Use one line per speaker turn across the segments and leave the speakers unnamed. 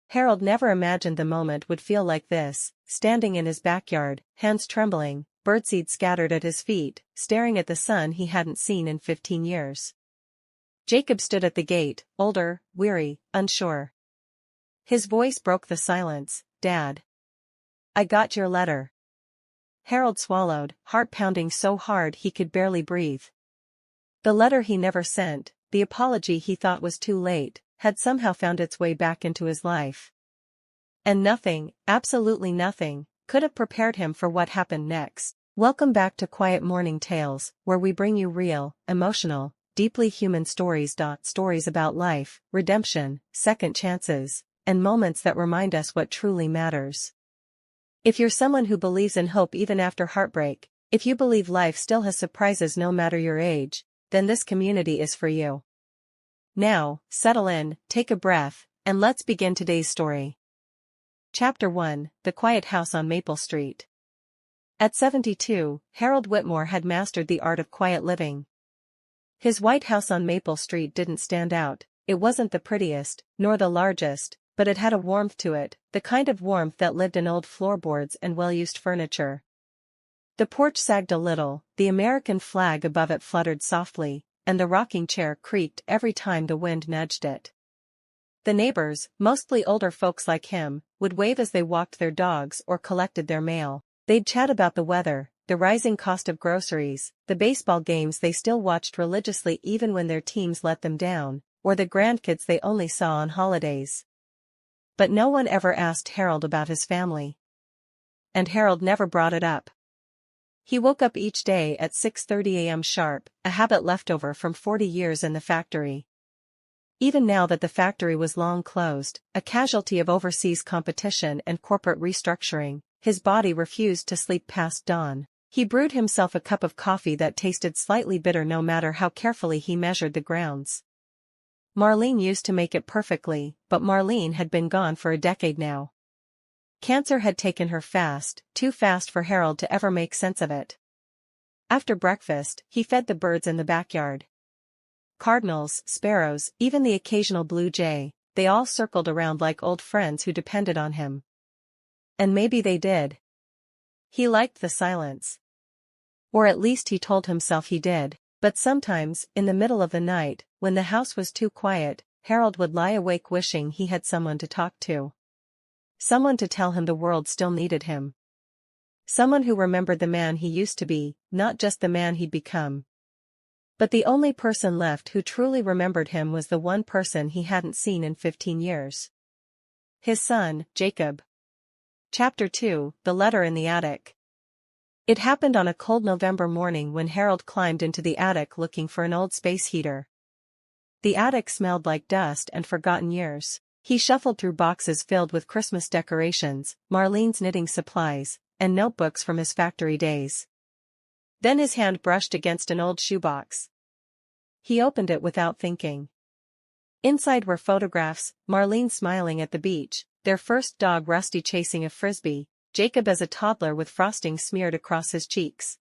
Harold never imagined the moment would feel like this, standing in his backyard, hands trembling, birdseed scattered at his feet, staring at the sun he hadn't seen in 15 years. Jacob stood at the gate, older, weary, unsure. His voice broke the silence. "Dad. I got your letter." Harold swallowed, heart pounding so hard he could barely breathe. The letter he never sent, the apology he thought was too late, had somehow found its way back into his life. And nothing, absolutely nothing, could have prepared him for what happened next. Welcome back to Quiet Morning Tales, where we bring you real, emotional, deeply human stories. Stories about life, redemption, second chances, and moments that remind us what truly matters. If you're someone who believes in hope even after heartbreak, if you believe life still has surprises no matter your age, then this community is for you. Now, settle in, take a breath, and let's begin today's story. Chapter 1: The Quiet House on Maple Street. At 72, Harold Whitmore had mastered the art of quiet living. His white house on Maple Street didn't stand out. It wasn't the prettiest, nor the largest, but it had a warmth to it, the kind of warmth that lived in old floorboards and well-used furniture. The porch sagged a little, the American flag above it fluttered softly, and the rocking chair creaked every time the wind nudged it. The neighbors, mostly older folks like him, would wave as they walked their dogs or collected their mail. They'd chat about the weather, the rising cost of groceries, the baseball games they still watched religiously even when their teams let them down, or the grandkids they only saw on holidays. But no one ever asked Harold about his family. And Harold never brought it up. He woke up each day at 6:30 a.m. sharp, a habit left over from 40 years in the factory. Even now that the factory was long closed, a casualty of overseas competition and corporate restructuring, his body refused to sleep past dawn. He brewed himself a cup of coffee that tasted slightly bitter no matter how carefully he measured the grounds. Marlene used to make it perfectly, but Marlene had been gone for a decade now. Cancer had taken her fast, too fast for Harold to ever make sense of it. After breakfast, he fed the birds in the backyard. Cardinals, sparrows, even the occasional blue jay, they all circled around like old friends who depended on him. And maybe they did. He liked the silence. Or at least he told himself he did. But sometimes, in the middle of the night, when the house was too quiet, Harold would lie awake wishing he had someone to talk to. Someone to tell him the world still needed him. Someone who remembered the man he used to be, not just the man he'd become. But the only person left who truly remembered him was the one person he hadn't seen in 15 years. His son, Jacob. Chapter 2: The Letter in the Attic. It happened on a cold November morning when Harold climbed into the attic looking for an old space heater. The attic smelled like dust and forgotten years. He shuffled through boxes filled with Christmas decorations, Marlene's knitting supplies, and notebooks from his factory days. Then his hand brushed against an old shoebox. He opened it without thinking. Inside were photographs, Marlene smiling at the beach, their first dog Rusty chasing a frisbee, Jacob as a toddler with frosting smeared across his cheeks.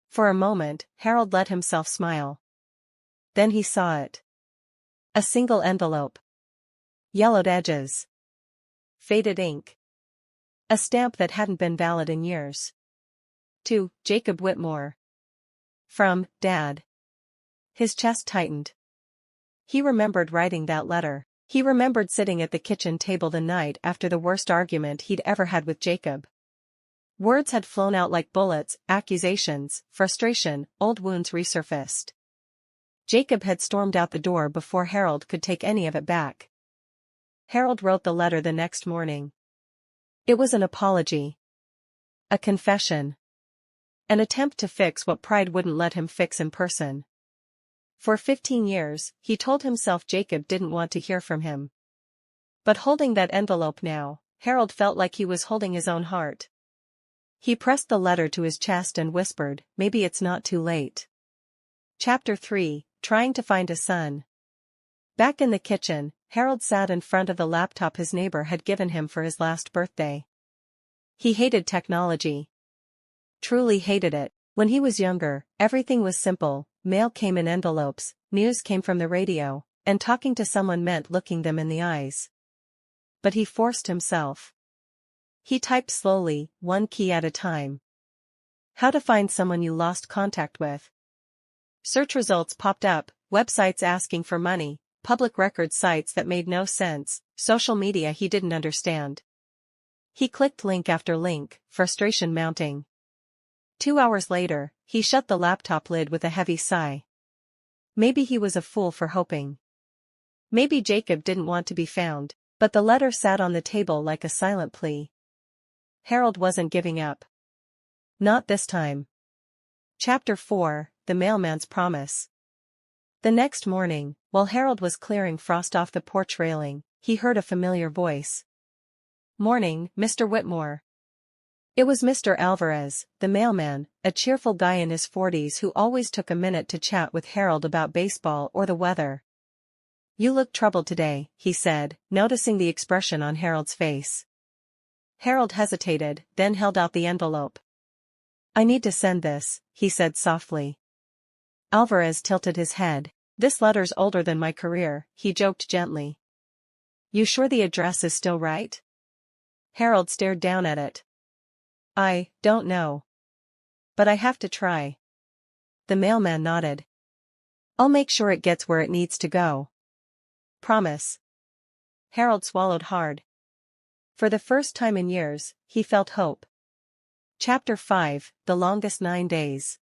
For a moment, Harold let himself smile. Then he saw it. A single envelope. Yellowed edges. Faded ink. A stamp that hadn't been valid in years. To Jacob Whitmore. From Dad. His chest tightened. He remembered writing that letter. He remembered sitting at the kitchen table the night after the worst argument he'd ever had with Jacob. Words had flown out like bullets, accusations, frustration, old wounds resurfaced. Jacob had stormed out the door before Harold could take any of it back. Harold wrote the letter the next morning. It was an apology. A confession. An attempt to fix what pride wouldn't let him fix in person. For 15 years, he told himself Jacob didn't want to hear from him. But holding that envelope now, Harold felt like he was holding his own heart. He pressed the letter to his chest and whispered, "Maybe it's not too late." Chapter 3: Trying to Find a Son. Back in the kitchen, Harold sat in front of the laptop his neighbor had given him for his last birthday. He hated technology. Truly hated it. When he was younger, everything was simple, mail came in envelopes, news came from the radio, and talking to someone meant looking them in the eyes. but he forced himself. He typed slowly, one key at a time. How to find someone you lost contact with. Search results popped up, websites asking for money, public record sites that made no sense, social media he didn't understand. He clicked link after link, frustration mounting. 2 hours later, he shut the laptop lid with a heavy sigh. Maybe he was a fool for hoping. Maybe Jacob didn't want to be found, but the letter sat on the table like a silent plea. Harold wasn't giving up. Not this time. Chapter 4, The Mailman's Promise. The next morning, while Harold was clearing frost off the porch railing, he heard a familiar voice. "Morning, Mr. Whitmore." It was Mr. Alvarez, the mailman, a cheerful guy in his 40s who always took a minute to chat with Harold about baseball or the weather. "You look troubled today," he said, noticing the expression on Harold's face. Harold hesitated, then held out the envelope. "I need to send this," he said softly. Alvarez tilted his head. "This letter's older than my career," he joked gently. "You sure the address is still right?" Harold stared down at it. "I don't know. But I have to try." The mailman nodded. "I'll make sure it gets where it needs to go." "Promise." Harold swallowed hard. For the first time in years, he felt hope. Chapter 5, The Longest 9 Days.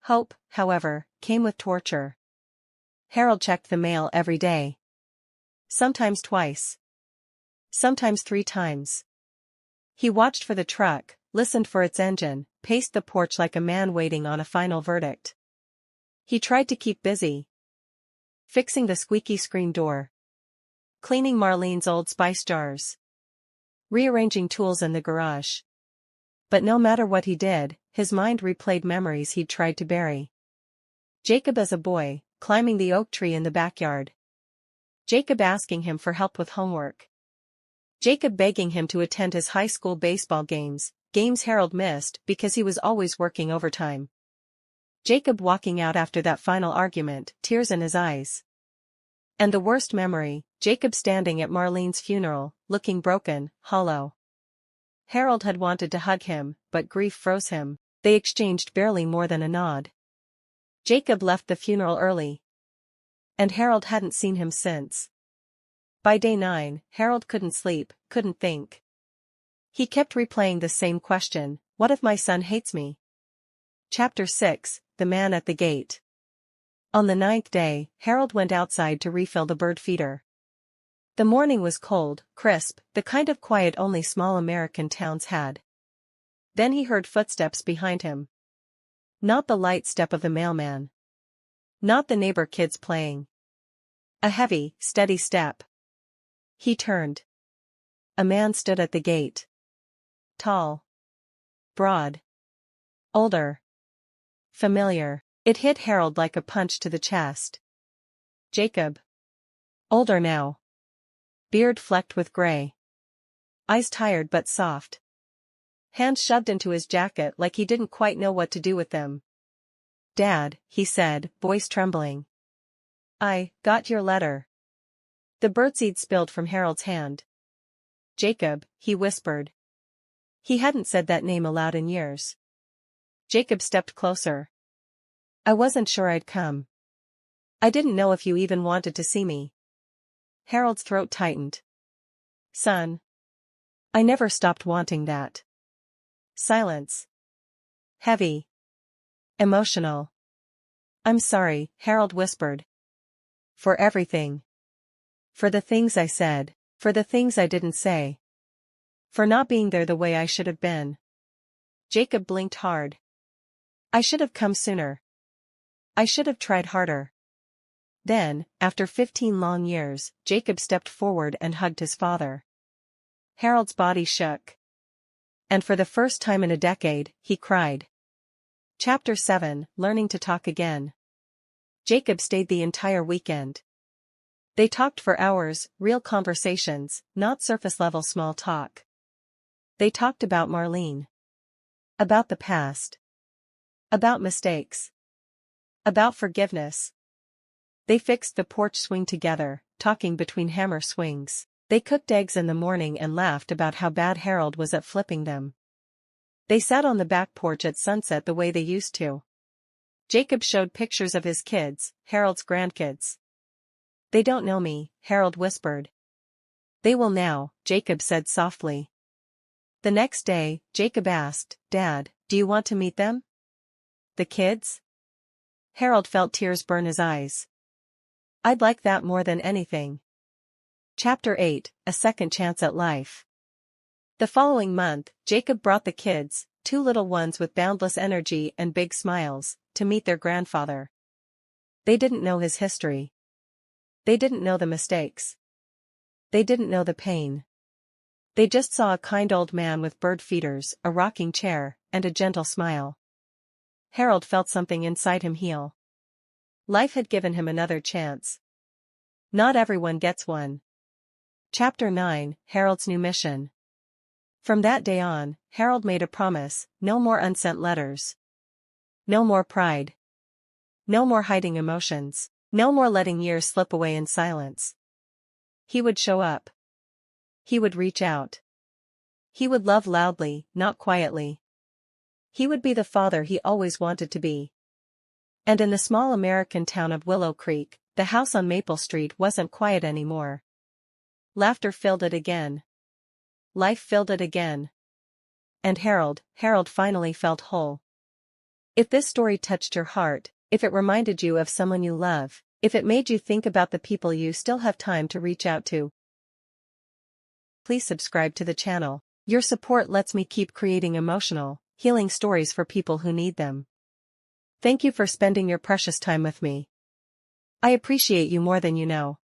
Hope, however, came with torture. Harold checked the mail every day. Sometimes twice. Sometimes 3 times. He watched for the truck, listened for its engine, paced the porch like a man waiting on a final verdict. He tried to keep busy. Fixing the squeaky screen door. Cleaning Marlene's old spice jars. Rearranging tools in the garage. But no matter what he did, his mind replayed memories he'd tried to bury. Jacob as a boy, climbing the oak tree in the backyard. Jacob asking him for help with homework. Jacob begging him to attend his high school baseball games Harold missed because he was always working overtime. Jacob walking out after that final argument, tears in his eyes. And the worst memory, Jacob standing at Marlene's funeral, looking broken, hollow. Harold had wanted to hug him, but grief froze him. They exchanged barely more than a nod. Jacob left the funeral early. And Harold hadn't seen him since. By day 9, Harold couldn't sleep, couldn't think. He kept replaying the same question, what if my son hates me? Chapter 6, The Man at the Gate. On the 9th day, Harold went outside to refill the bird feeder. The morning was cold, crisp, the kind of quiet only small American towns had. Then he heard footsteps behind him. Not the light step of the mailman. Not the neighbor kids playing. A heavy, steady step. He turned. A man stood at the gate. Tall. Broad. Older. Familiar. It hit Harold like a punch to the chest. Jacob. Older now. Beard flecked with gray. Eyes tired but soft. Hands shoved into his jacket like he didn't quite know what to do with them. "Dad," he said, voice trembling. "I got your letter." The birdseed spilled from Harold's hand. "Jacob," he whispered. He hadn't said that name aloud in years. Jacob stepped closer. "I wasn't sure I'd come. I didn't know if you even wanted to see me." Harold's throat tightened. "Son. I never stopped wanting that." Silence. Heavy. Emotional. "I'm sorry," Harold whispered. "For everything. For the things I said. For the things I didn't say. For not being there the way I should have been." Jacob blinked hard. "I should have come sooner. I should have tried harder." Then, after 15 long years, Jacob stepped forward and hugged his father. Harold's body shook. And for the first time in a decade, he cried. Chapter 7, Learning to Talk Again. Jacob stayed the entire weekend. They talked for hours, real conversations, not surface-level small talk. They talked about Marlene. About the past. About mistakes. About forgiveness. They fixed the porch swing together, talking between hammer swings. They cooked eggs in the morning and laughed about how bad Harold was at flipping them. They sat on the back porch at sunset the way they used to. Jacob showed pictures of his kids, Harold's grandkids. "They don't know me," Harold whispered. "They will now," Jacob said softly. The next day, Jacob asked, "Dad, do you want to meet them? The kids?" Harold felt tears burn his eyes. "I'd like that more than anything." Chapter 8, A Second Chance at Life. The following month, Jacob brought the kids, two little ones with boundless energy and big smiles, to meet their grandfather. They didn't know his history. They didn't know the mistakes. They didn't know the pain. They just saw a kind old man with bird feeders, a rocking chair, and a gentle smile. Harold felt something inside him heal. Life had given him another chance. Not everyone gets one. Chapter 9, Harold's New Mission. From that day on, Harold made a promise: no more unsent letters. No more pride. No more hiding emotions. No more letting years slip away in silence. He would show up. He would reach out. He would love loudly, not quietly. He would be the father he always wanted to be. And in the small American town of Willow Creek, the house on Maple Street wasn't quiet anymore. Laughter filled it again. Life filled it again. And Harold finally felt whole. If this story touched your heart, if it reminded you of someone you love, if it made you think about the people you still have time to reach out to, please subscribe to the channel. Your support lets me keep creating emotional, healing stories for people who need them. Thank you for spending your precious time with me. I appreciate you more than you know.